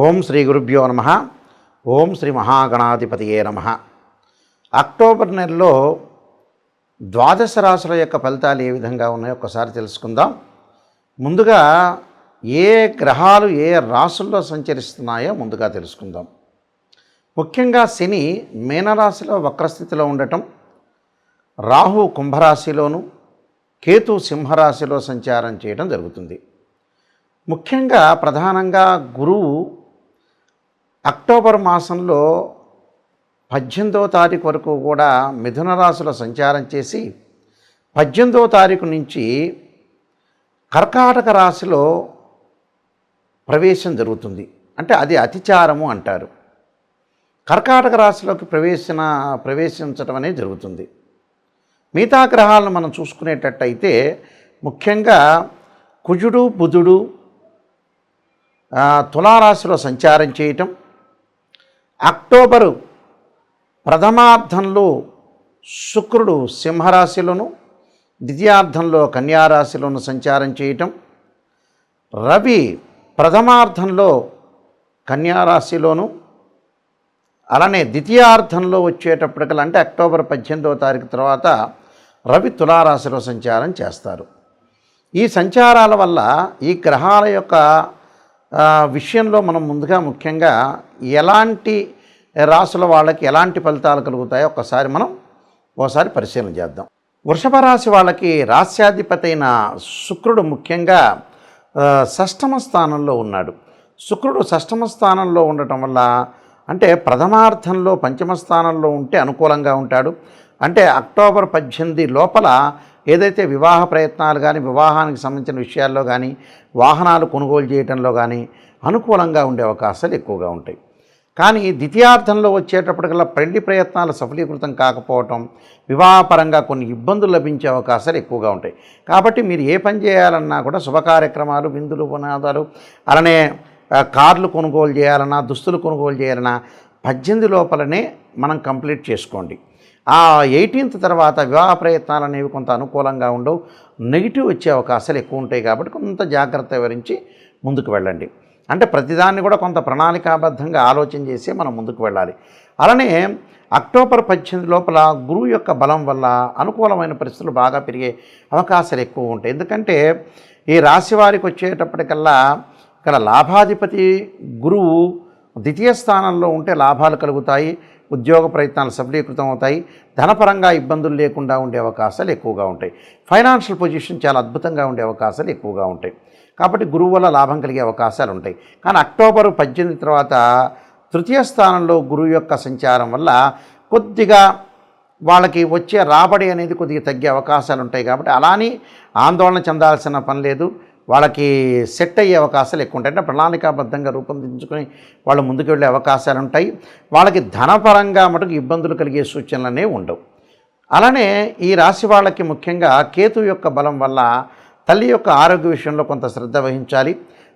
ఓం శ్రీ గురుభ్యో నమః. ఓం శ్రీ మహాగణాధిపతియే నమః. అక్టోబర్ నెలలో ద్వాదశ రాశుల యొక్క ఫలితాలు ఏ విధంగా ఉన్నాయో ఒకసారి తెలుసుకుందాం. ముందుగా ఏ గ్రహాలు ఏ రాశుల్లో సంచరిస్తున్నాయో ముందుగా తెలుసుకుందాం. ముఖ్యంగా శని మీనరాశిలో వక్రస్థితిలో ఉండటం, రాహు కుంభరాశిలోను, కేతు సింహరాశిలో సంచారం చేయడం జరుగుతుంది. ముఖ్యంగా ప్రధానంగా గురువు అక్టోబర్ మాసంలో 18వ తారీఖు వరకు కూడా మిథున రాశిలో సంచారం చేసి 18వ తారీఖు నుంచి కర్కాటక రాశిలో ప్రవేశం జరుగుతుంది. అంటే అది అతిచారము అంటారు. కర్కాటక రాశిలోకి ప్రవేశించడం అనేది జరుగుతుంది. మిగతా గ్రహాలను మనం చూసుకునేటట్టయితే ముఖ్యంగా కుజుడు బుధుడు తులారాశిలో సంచారం చేయటం, అక్టోబరు ప్రథమార్థంలో శుక్రుడు సింహరాశిలోను, ద్వితీయార్థంలో కన్యారాశిలోను సంచారం చేయటం, రవి ప్రథమార్థంలో కన్యారాశిలోను, అలానే ద్వితీయార్థంలో వచ్చేటప్పటికల్లా అంటే అక్టోబర్ 18వ తారీఖు తర్వాత రవి తులారాశిలో సంచారం చేస్తారు. ఈ సంచారాల వల్ల ఈ గ్రహాల యొక్క విషయంలో మనం ముందుగా ముఖ్యంగా ఎలాంటి రాశుల వాళ్ళకి ఎలాంటి ఫలితాలు కలుగుతాయో ఒకసారి పరిశీలన చేద్దాం. వృషభ రాశి వాళ్ళకి రాస్యాధిపతి అయిన శుక్రుడు ముఖ్యంగా షష్టమ స్థానంలో ఉన్నాడు. శుక్రుడు షష్టమ స్థానంలో ఉండటం వల్ల అంటే ప్రథమార్థంలో పంచమ స్థానంలో ఉంటే అనుకూలంగా ఉంటాడు. అంటే అక్టోబర్ 18 లోపల ఏదైతే వివాహ ప్రయత్నాలు కానీ, వివాహానికి సంబంధించిన విషయాల్లో కానీ, వాహనాలు కొనుగోలు చేయడంలో కానీ అనుకూలంగా ఉండే అవకాశాలు ఎక్కువగా ఉంటాయి. కానీ ద్వితీయార్థంలో వచ్చేటప్పటికల్లా పెళ్లి ప్రయత్నాలు సఫలీకృతం కాకపోవటం, వివాహపరంగా కొన్ని ఇబ్బందులు లభించే అవకాశాలు ఎక్కువగా ఉంటాయి. కాబట్టి మీరు ఏ పని చేయాలన్నా కూడా శుభ కార్యక్రమాలు, విందులు, పునాదాలు, అలానే కార్లు కొనుగోలు చేయాలన్నా, దుస్తులు కొనుగోలు చేయాలన్నా 18 లోపలనే మనం కంప్లీట్ చేసుకోండి. ఆ 18th తర్వాత వివాహ ప్రయత్నాలు అనేవి కొంత అనుకూలంగా ఉండవు, నెగిటివ్ వచ్చే అవకాశాలు ఎక్కువ ఉంటాయి. కాబట్టి కొంత జాగ్రత్త వహించి ముందుకు వెళ్ళండి. అంటే ప్రతిదాన్ని కూడా కొంత ప్రణాళికాబద్ధంగా ఆలోచన చేసి మనం ముందుకు వెళ్ళాలి. అలానే అక్టోబర్ 18 లోపల గురువు యొక్క బలం వల్ల అనుకూలమైన పరిస్థితులు బాగా పెరిగే అవకాశాలు ఎక్కువ ఉంటాయి. ఎందుకంటే ఈ రాశి వారికి వచ్చేటప్పటికల్లా ఇక్కడ లాభాధిపతి గురువు ద్వితీయ స్థానంలో ఉంటే లాభాలు కలుగుతాయి, ఉద్యోగ ప్రయత్నాలు సఫలీకృతం అవుతాయి, ధనపరంగా ఇబ్బందులు లేకుండా ఉండే అవకాశాలు ఎక్కువగా ఉంటాయి. ఫైనాన్షియల్ పొజిషన్ చాలా అద్భుతంగా ఉండే అవకాశాలు ఎక్కువగా ఉంటాయి. కాబట్టి గురువు వల్ల లాభం కలిగే అవకాశాలు ఉంటాయి. కానీ అక్టోబర్ 18 తర్వాత తృతీయ స్థానంలో గురువు యొక్క సంచారం వల్ల కొద్దిగా వాళ్ళకి వచ్చే రాబడి అనేది కొద్దిగా తగ్గే అవకాశాలు ఉంటాయి. కాబట్టి అలానే ఆందోళన చెందాల్సిన పని లేదు. వాళ్ళకి సెట్ అయ్యే అవకాశాలు ఎక్కువ ఉంటాయి. అంటే ప్రణాళికాబద్ధంగా రూపొందించుకొని వాళ్ళు ముందుకు వెళ్ళే అవకాశాలు ఉంటాయి. వాళ్ళకి ధనపరంగా మటుకు ఇబ్బందులు కలిగే సూచనలనే ఉండవు. అలానే ఈ రాశి వాళ్ళకి ముఖ్యంగా కేతు యొక్క బలం వల్ల తల్లి యొక్క ఆరోగ్య విషయంలో కొంత శ్రద్ధ వహించాలి.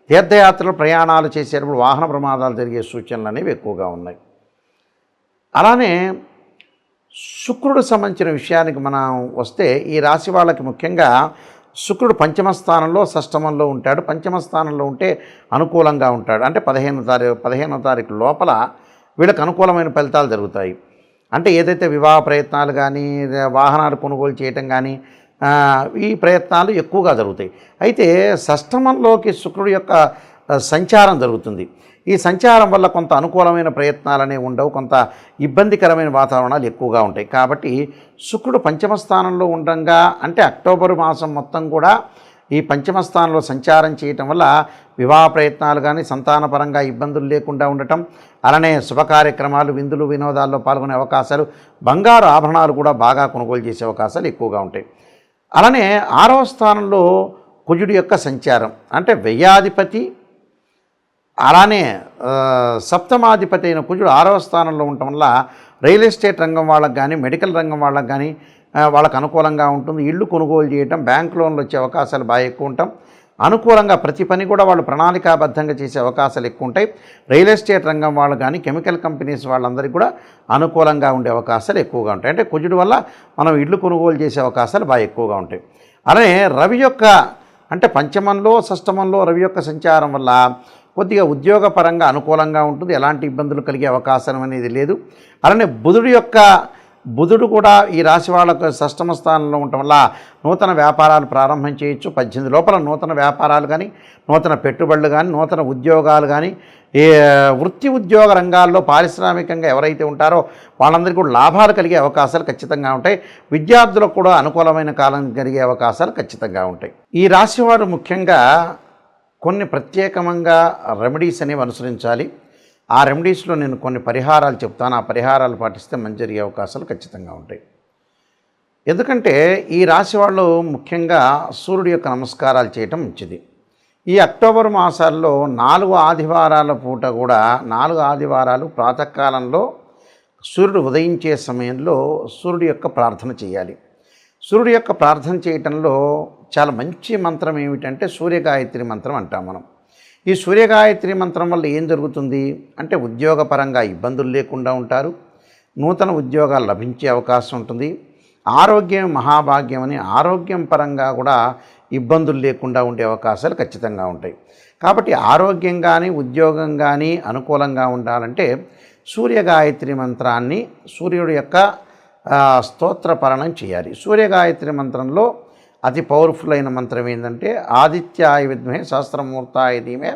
తీర్థయాత్రలు ప్రయాణాలు చేసేటప్పుడు వాహన ప్రమాదాలు జరిగే సూచనలు అనేవి ఎక్కువగా ఉన్నాయి. అలానే శుక్రుడు సంబంధించిన విషయానికి మనం వస్తే ఈ రాశి వాళ్ళకి ముఖ్యంగా శుక్రుడు పంచమ స్థానంలో షష్టమంలో ఉంటాడు. పంచమ స్థానంలో ఉంటే అనుకూలంగా ఉంటాడు. అంటే 15వ తారీఖు లోపల వీళ్ళకి అనుకూలమైన ఫలితాలు జరుగుతాయి. అంటే ఏదైతే వివాహ ప్రయత్నాలు కానీ, వాహనాలు కొనుగోలు చేయటం కానీ ఈ ప్రయత్నాలు ఎక్కువగా జరుగుతాయి. అయితే షష్టమంలోకి శుక్రుడు యొక్క సంచారం జరుగుతుంది. ఈ సంచారం వల్ల కొంత అనుకూలమైన ప్రయత్నాలనే ఉండవు, కొంత ఇబ్బందికరమైన వాతావరణాలు ఎక్కువగా ఉంటాయి. కాబట్టి శుక్రుడు పంచమ స్థానంలో ఉండగా అంటే అక్టోబర్ మాసం మొత్తం కూడా ఈ పంచమ స్థానంలో సంచారం చేయటం వల్ల వివాహ ప్రయత్నాలు కానీ, సంతానపరంగా ఇబ్బందులు లేకుండా ఉండటం, అలానే శుభ కార్యక్రమాలు, విందులు, వినోదాల్లో పాల్గొనే అవకాశాలు, బంగారు ఆభరణాలు కూడా బాగా కొనుగోలు చేసే అవకాశాలు ఎక్కువగా ఉంటాయి. అలానే 6వ స్థానంలో కుజుడి యొక్క సంచారం అంటే వ్యయాధిపతి, అలానే సప్తమాధిపతి అయిన కుజుడు 6వ స్థానంలో ఉండటం వల్ల రియల్ ఎస్టేట్ రంగం వాళ్ళకి కానీ, మెడికల్ రంగం వాళ్ళకి కానీ వాళ్ళకు అనుకూలంగా ఉంటుంది. ఇళ్ళు కొనుగోలు చేయటం, బ్యాంక్ లోన్లు వచ్చే అవకాశాలు బాగా ఎక్కువ ఉంటాం. అనుకూలంగా ప్రతి పని కూడా వాళ్ళు ప్రణాళికాబద్ధంగా చేసే అవకాశాలు ఎక్కువ ఉంటాయి. రియల్ ఎస్టేట్ రంగం వాళ్ళు కానీ, కెమికల్ కంపెనీస్ వాళ్ళందరికీ కూడా అనుకూలంగా ఉండే అవకాశాలు ఎక్కువగా ఉంటాయి. అంటే కుజుడు వల్ల మనం ఇళ్ళు కొనుగోలు చేసే అవకాశాలు బాగా ఎక్కువగా ఉంటాయి. అలానే రవి యొక్క అంటే పంచమంలో షష్టమంలో రవి యొక్క సంచారం వల్ల కొద్దిగా ఉద్యోగపరంగా అనుకూలంగా ఉంటుంది, ఎలాంటి ఇబ్బందులు కలిగే అవకాశం అనేది లేదు. అలానే బుధుడు కూడా ఈ రాశి వాళ్ళకు షష్టమ స్థానంలో ఉండటం వల్ల నూతన వ్యాపారాలు ప్రారంభం చేయొచ్చు. 18 లోపల నూతన వ్యాపారాలు కానీ, నూతన పెట్టుబడులు కానీ, నూతన ఉద్యోగాలు కానీ, ఏ వృత్తి ఉద్యోగ రంగాల్లో పారిశ్రామికంగా ఎవరైతే ఉంటారో వాళ్ళందరికీ కూడా లాభాలు కలిగే అవకాశాలు ఖచ్చితంగా ఉంటాయి. విద్యార్థులకు కూడా అనుకూలమైన కాలం కలిగే అవకాశాలు ఖచ్చితంగా ఉంటాయి. ఈ రాశివారు ముఖ్యంగా కొన్ని ప్రత్యేకంగా రెమెడీస్ అనేవి అనుసరించాలి. ఆ రెమెడీస్లో నేను కొన్ని పరిహారాలు చెప్తాను. ఆ పరిహారాలు పాటిస్తే మంచి జరిగే అవకాశాలు ఖచ్చితంగా ఉంటాయి. ఎందుకంటే ఈ రాశి వాళ్ళు ముఖ్యంగా సూర్యుడి యొక్క నమస్కారాలు చేయటం మంచిది. ఈ అక్టోబర్ మాసాల్లో 4 ఆదివారాల పూట కూడా 4 ఆదివారాలు ప్రాతకాలంలో సూర్యుడు ఉదయించే సమయంలో సూర్యుడి యొక్క ప్రార్థన చేయాలి. సూర్యుడి యొక్క ప్రార్థన చేయటంలో చాలా మంచి మంత్రం ఏమిటంటే సూర్యగాయత్రి మంత్రం అంటాం మనం. ఈ సూర్యగాయత్రి మంత్రం వల్ల ఏం జరుగుతుంది అంటే ఉద్యోగపరంగా ఇబ్బందులు లేకుండా ఉంటారు, నూతన ఉద్యోగాలు లభించే అవకాశం ఉంటుంది. ఆరోగ్యం మహాభాగ్యం అని ఆరోగ్యం పరంగా కూడా ఇబ్బందులు లేకుండా ఉండే అవకాశాలు ఖచ్చితంగా ఉంటాయి. కాబట్టి ఆరోగ్యం కానీ ఉద్యోగం కానీ అనుకూలంగా ఉండాలంటే సూర్యగాయత్రి మంత్రాన్ని సూర్యుడి యొక్క స్తోత్రపరణం చేయాలి. సూర్యగాయత్రి మంత్రంలో అతి పవర్ఫుల్ అయిన మంత్రం ఏంటంటే ఆదిత్యాయ విద్మహే సహస్రమూర్తాయ ధీమహి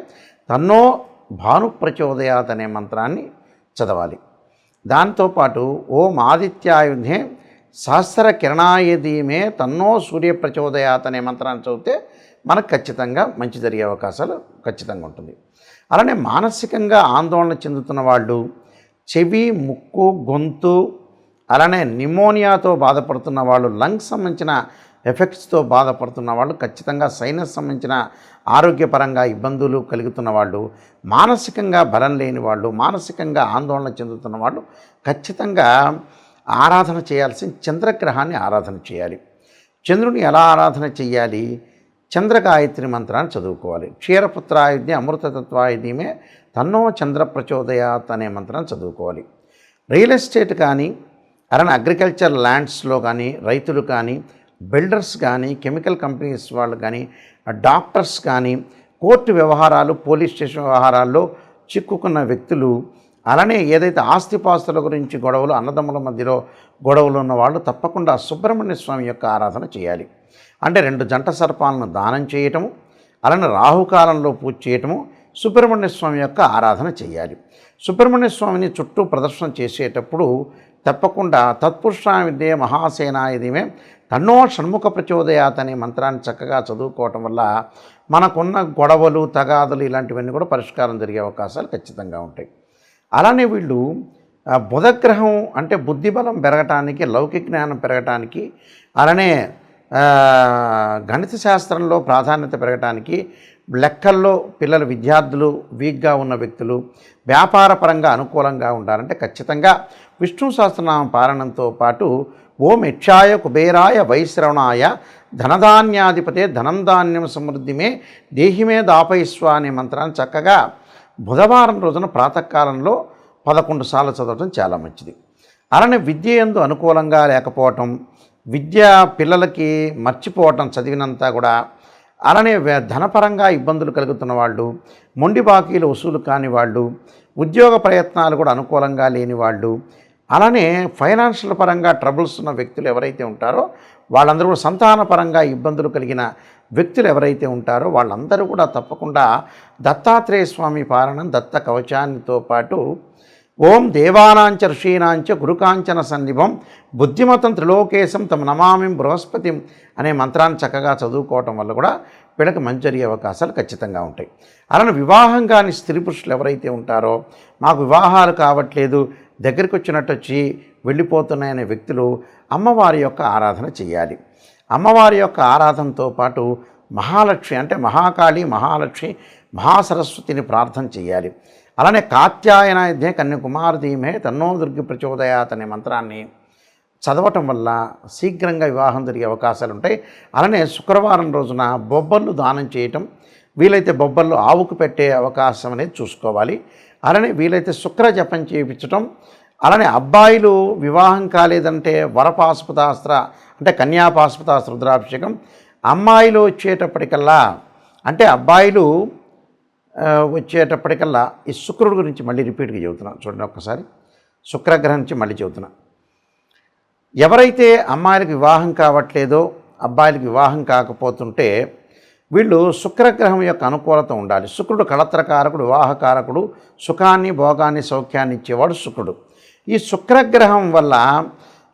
తన్నో భాను ప్రచోదయాత్ అనే మంత్రాన్ని చదవాలి. దాంతోపాటు ఓం ఆదిత్యాయ విద్మహే సహస్ర కిరణాయ ధీమహి తన్నో సూర్య ప్రచోదయాత్ అనే మంత్రాన్ని చదివితే మనకు ఖచ్చితంగా మంచి జరిగే అవకాశాలు ఖచ్చితంగా ఉంటుంది. అలానే మానసికంగా ఆందోళన చెందుతున్న వాళ్ళు, చెవి, ముక్కు, గొంతు, అలానే నిమోనియాతో బాధపడుతున్న వాళ్ళు, లంగ్స్ సంబంధించిన ఎఫెక్ట్స్తో బాధపడుతున్న వాళ్ళు, ఖచ్చితంగా సైనస్ సంబంధించిన ఆరోగ్యపరంగా ఇబ్బందులు కలుగుతున్న వాళ్ళు, మానసికంగా బలం లేని వాళ్ళు, మానసికంగా ఆందోళన చెందుతున్న వాళ్ళు ఖచ్చితంగా ఆరాధన చేయాల్సిన చంద్రగ్రహాన్ని ఆరాధన చేయాలి. చంద్రుని ఎలా ఆరాధన చేయాలి? చంద్రగాయత్రి మంత్రాన్ని చదువుకోవాలి. క్షీరపుత్రాయుధ్య అమృతతత్వాయ ధీమహి తన్నో చంద్ర ప్రచోదయాత్ అనే మంత్రాన్ని చదువుకోవాలి. రియల్ ఎస్టేట్ కానీ, అలానే అగ్రికల్చర్ ల్యాండ్స్లో కానీ, రైతులు కానీ, బిల్డర్స్ కానీ, కెమికల్ కంపెనీస్ వాళ్ళు కానీ, డాక్టర్స్ కానీ, కోర్టు వ్యవహారాలు, పోలీస్ స్టేషన్ వ్యవహారాల్లో చిక్కుకున్న వ్యక్తులు, అలానే ఏదైతే ఆస్తిపాస్తుల గురించి గొడవలు, అన్నదమ్ముల మధ్యలో గొడవలు ఉన్న వాళ్ళు తప్పకుండా సుబ్రహ్మణ్య స్వామి యొక్క ఆరాధన చేయాలి. అంటే 2 జంట సర్పాలను దానం చేయటము, అలానే రాహుకాలంలో పూజ చేయటము, సుబ్రహ్మణ్య స్వామి యొక్క ఆరాధన చేయాలి. సుబ్రహ్మణ్య స్వామిని చుట్టూ ప్రదర్శన చేసేటప్పుడు తప్పకుండా తత్పురుషాయ విద్యే మహాసేనాయ ధీమహి తన్నో షణ్ముఖ ప్రచోదయాత్ అనే మంత్రాన్ని చక్కగా చదువుకోవటం వల్ల మనకున్న గొడవలు, తగాదులు ఇలాంటివన్నీ కూడా పరిష్కారం జరిగే అవకాశాలు ఖచ్చితంగా ఉంటాయి. అలానే వీళ్ళు బుధగ్రహం అంటే బుద్ధిబలం పెరగటానికి, లౌకిక జ్ఞానం పెరగటానికి, అలానే గణిత శాస్త్రంలో ప్రాధాన్యత పెరగటానికి, లెక్కల్లో పిల్లలు విద్యార్థులు వీక్గా ఉన్న వ్యక్తులు వ్యాపారపరంగా అనుకూలంగా ఉండాలంటే ఖచ్చితంగా విష్ణు సహస్రనామ పారాయణంతో పాటు ఓం యక్షాయ కుబేరాయ వైశ్రవణాయ ధనధాన్యాధిపతే ధనం ధాన్యం సమృద్ధిమే దేహిమే దాపయిస్వ అనే మంత్రాన్ని చక్కగా బుధవారం రోజున ప్రాతకాలంలో 11 సార్లు చదవటం చాలా మంచిది. అలానే విద్య యందు అనుకూలంగా లేకపోవటం, విద్య పిల్లలకి మర్చిపోవటం చదివినంతా కూడా, అలానే ధనపరంగా ఇబ్బందులు కలుగుతున్న వాళ్ళు, మొండి బాకీలు వసూలు కాని వాళ్ళు, ఉద్యోగ ప్రయత్నాలు కూడా అనుకూలంగా లేని వాళ్ళు, అలానే ఫైనాన్షియల్ పరంగా ట్రబుల్స్ ఉన్న వ్యక్తులు ఎవరైతే ఉంటారో వాళ్ళందరూ కూడా, సంతానపరంగా ఇబ్బందులు కలిగిన వ్యక్తులు ఎవరైతే ఉంటారో వాళ్ళందరూ కూడా తప్పకుండా దత్తాత్రేయ స్వామి పారాయణం, దత్త కవచాన్నితో పాటు ఓం దేవానాంచ ఋషీనాంచ గురుకాంచన సన్నిభం బుద్ధిమతం త్రిలోకేశం తమ నమామి బృహస్పతిం అనే మంత్రాన్ని చక్కగా చదువుకోవటం వల్ల కూడా వీళ్ళకి మంచి జరిగే అవకాశాలు ఖచ్చితంగా ఉంటాయి. అలానే వివాహం కాని స్త్రీ పురుషులు ఎవరైతే ఉంటారో, మాకు వివాహాలు కావట్లేదు, దగ్గరికి వచ్చినట్టు వచ్చి వెళ్ళిపోతున్నాయనే వ్యక్తులు అమ్మవారి యొక్క ఆరాధన చేయాలి. అమ్మవారి యొక్క ఆరాధనతో పాటు మహాలక్ష్మి అంటే మహాకాళి, మహాలక్ష్మి, మహాసరస్వతిని ప్రార్థన చేయాలి. అలానే కాత్యాయనాయుధ్యే కన్యాకుమారి ధీమహి తన్నో దుర్గి ప్రచోదయాత్ అనే మంత్రాన్ని చదవటం వల్ల శీఘ్రంగా వివాహం జరిగే అవకాశాలు ఉంటాయి. అలానే శుక్రవారం రోజున బొబ్బర్లు దానం చేయటం, వీలైతే బొబ్బర్లు ఆవుకు పెట్టే అవకాశం అనేది చూసుకోవాలి. అలానే వీలైతే శుక్ర జపం చేయించటం, అలానే అబ్బాయిలు వివాహం కాలేదంటే వరపాశుపతాస్త్ర అంటే కన్యాపాశుపతాస్త్ర రుద్రాభిషేకం, అమ్మాయిలు వచ్చేటప్పటికల్లా అంటే అబ్బాయిలు వచ్చేటప్పటికల్లా ఈ శుక్రుడు గురించి మళ్ళీ రిపీట్గా చెబుతున్నాను చూడండి ఒక్కసారి. శుక్రగ్రహం నుంచి మళ్ళీ చెబుతున్నా. ఎవరైతే అమ్మాయిలకు వివాహం కావట్లేదో, అబ్బాయిలకు వివాహం కాకపోతుంటే వీళ్ళు శుక్రగ్రహం యొక్క అనుకూలత ఉండాలి. శుక్రుడు కళత్రకారకుడు, వివాహకారకుడు, సుఖాన్ని భోగాన్ని సౌఖ్యాన్ని ఇచ్చేవాడు శుక్రుడు. ఈ శుక్రగ్రహం వల్ల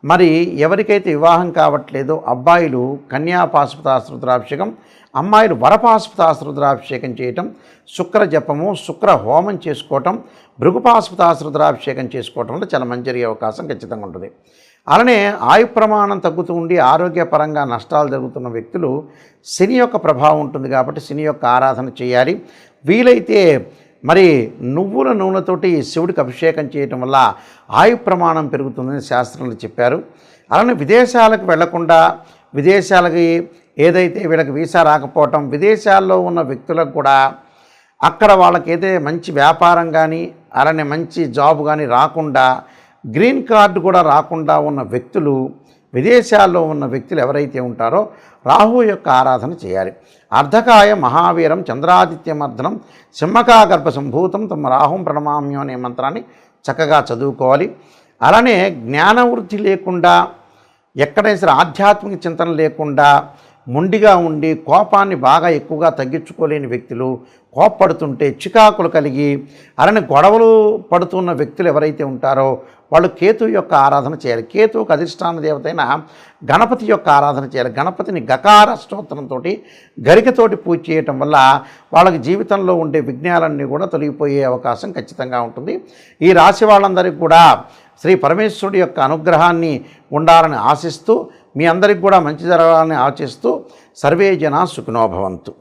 మరి ఎవరికైతే వివాహం కావట్లేదో అబ్బాయిలు కన్యాపాశుపతాశ్రుద్రాభిషేకం, అమ్మాయిలు వరపాశుపతాశ్రుద్రాభిషేకం చేయటం, శుక్ర జపము, శుక్ర హోమం చేసుకోవటం, భృగుపాశుపతాశ్రుద్రాభిషేకం చేసుకోవటం వల్ల చాలా మంచి జరిగే అవకాశం ఖచ్చితంగా ఉంటుంది. అలానే ఆయు ప్రమాణం తగ్గుతూ ఉండి ఆరోగ్యపరంగా నష్టాలు జరుగుతున్న వ్యక్తులు శని యొక్క ప్రభావం ఉంటుంది కాబట్టి శని యొక్క ఆరాధన చేయాలి. వీలైతే మరి నువ్వుల నూనెతోటి శివుడికి అభిషేకం చేయటం వల్ల ఆయు ప్రమాణం పెరుగుతుందని శాస్త్రంలో చెప్పారు. అలానే విదేశాలకు వెళ్లకుండా, విదేశాలకి ఏదైతే వీళ్ళకి వీసా రాకపోవటం, విదేశాల్లో ఉన్న వ్యక్తులకు కూడా అక్కడ వాళ్ళకైతే మంచి వ్యాపారం కానీ అలానే మంచి జాబ్ కానీ రాకుండా, గ్రీన్ కార్డు కూడా రాకుండా ఉన్న వ్యక్తులు, విదేశాల్లో ఉన్న వ్యక్తులు ఎవరైతే ఉంటారో రాహు యొక్క ఆరాధన చేయాలి. అర్ధకాయ మహావీరం చంద్రాదిత్యమర్ధనం సింహకాగర్భ సంభూతం తమ రాహుం ప్రణమామ్యం అనే మంత్రాన్ని చక్కగా చదువుకోవాలి. అలానే జ్ఞానవృద్ధి లేకుండా, ఎక్కడైనా సరే ఆధ్యాత్మిక చింతన లేకుండా మొండిగా ఉండి కోపాన్ని బాగా ఎక్కువగా తగ్గించుకోలేని వ్యక్తులు, కోప్పడుతుంటే చికాకులు కలిగి అలానే గొడవలు పడుతున్న వ్యక్తులు ఎవరైతే ఉంటారో వాళ్ళు కేతు యొక్క ఆరాధన చేయాలి. కేతువుకు అధిష్టాన దేవత అయిన గణపతి యొక్క ఆరాధన చేయాలి. గణపతిని గకార స్తోత్రంతో గరికతోటి పూజ చేయటం వల్ల వాళ్ళకి జీవితంలో ఉండే విఘ్నాలన్నీ కూడా తొలగిపోయే అవకాశం ఖచ్చితంగా ఉంటుంది. ఈ రాశి వాళ్ళందరికీ కూడా శ్రీ పరమేశ్వరుడి యొక్క అనుగ్రహాన్ని ఉండాలని ఆశిస్తూ, మీ అందరికి కూడా మంచి జరగాలని ఆశిస్తూ సర్వే జనా సుఖినో భవంతు.